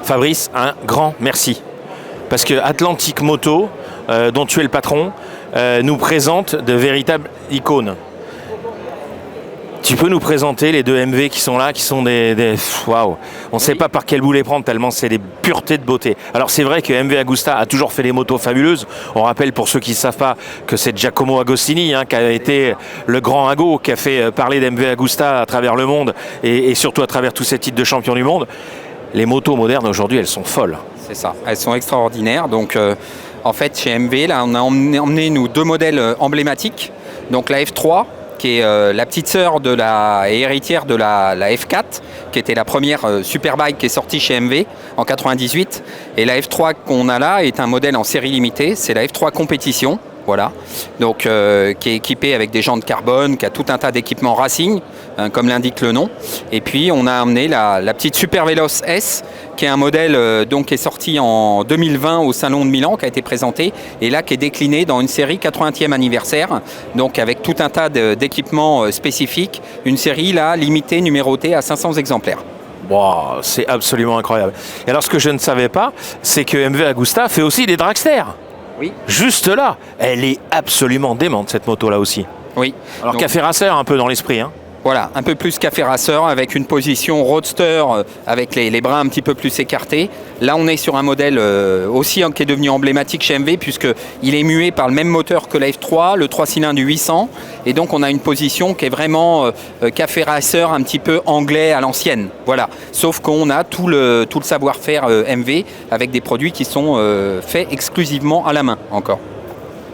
Fabrice, un grand merci. Parce que Atlantic Moto, dont tu es le patron, nous présente de véritables icônes. Tu peux nous présenter les deux MV qui sont là, qui sont waouh. On ne sait pas par quel bout les prendre tellement c'est des puretés de beauté. Alors c'est vrai que MV Agusta a toujours fait des motos fabuleuses. On rappelle pour ceux qui ne savent pas que c'est Giacomo Agostini qui a été le grand Ago, qui a fait parler d'MV Agusta à travers le monde et surtout à travers tous ces titres de champion du monde. Les motos modernes aujourd'hui, elles sont folles. C'est ça, elles sont extraordinaires. Donc en fait chez MV, là on a emmené nous deux modèles emblématiques. Donc la F3, qui est la petite sœur et héritière de la F4, qui était la première superbike qui est sortie chez MV en 98. Et la F3 qu'on a là est un modèle en série limitée, c'est la F3 Compétition. Voilà, donc qui est équipée avec des jantes carbone, qui a tout un tas d'équipements racing, comme l'indique le nom. Et puis on a amené la petite Super Veloce S, qui est un modèle donc qui est sorti en 2020 au Salon de Milan, qui a été présenté, et là qui est décliné dans une série 80e anniversaire, donc avec tout un tas d'équipements spécifiques, une série là limitée, numérotée à 500 exemplaires. Wow, c'est absolument incroyable. Et alors ce que je ne savais pas, c'est que MV Agusta fait aussi des dragsters. Oui. Juste là, elle est absolument démente cette moto là aussi. Oui. Alors donc, café racer un peu dans l'esprit. Hein. Voilà, un peu plus café racer avec une position roadster avec les bras un petit peu plus écartés. Là, on est sur un modèle aussi qui est devenu emblématique chez MV puisqu'il est mué par le même moteur que la F3, le 3 cylindres du 800. Et donc, on a une position qui est vraiment café racer un petit peu anglais à l'ancienne. Voilà. Sauf qu'on a tout le savoir-faire MV avec des produits qui sont faits exclusivement à la main encore.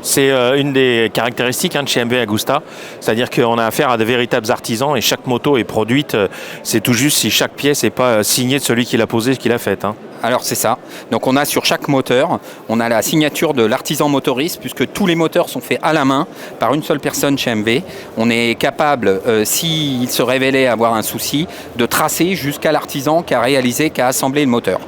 C'est une des caractéristiques de chez MV Agusta, c'est-à-dire qu'on a affaire à de véritables artisans et chaque moto est produite, c'est tout juste si chaque pièce n'est pas signée de celui qui l'a posée, qui l'a faite. Hein. Alors c'est ça, donc on a sur chaque moteur, on a la signature de l'artisan motoriste puisque tous les moteurs sont faits à la main par une seule personne chez MV. On est capable, s'il se révélait avoir un souci, de tracer jusqu'à l'artisan qui a réalisé, qui a assemblé le moteur.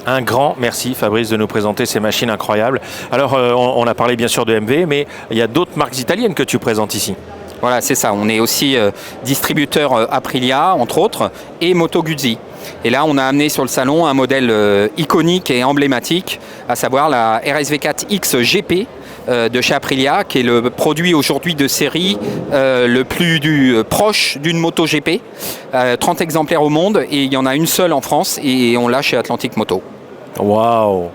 Un grand merci Fabrice de nous présenter ces machines incroyables. Alors on a parlé bien sûr de MV, mais il y a d'autres marques italiennes que tu présentes ici. Voilà, c'est ça. On est aussi distributeur Aprilia, entre autres, et Moto Guzzi. Et là, on a amené sur le salon un modèle iconique et emblématique, à savoir la RSV4X GP de chez Aprilia, qui est le produit aujourd'hui de série le plus proche d'une moto GP. 30 exemplaires au monde et il y en a une seule en France et on l'a chez Atlantic Moto. Waouh!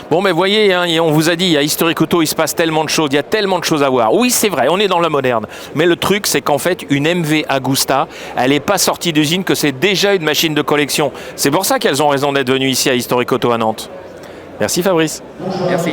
Bon, mais voyez, hein, on vous a dit, à Historic Auto, il se passe tellement de choses, il y a tellement de choses à voir. Oui, c'est vrai, on est dans la moderne. Mais le truc, c'est qu'en fait, une MV Agusta, elle n'est pas sortie d'usine, que c'est déjà une machine de collection. C'est pour ça qu'elles ont raison d'être venues ici à Historic Auto à Nantes. Merci Fabrice. Merci.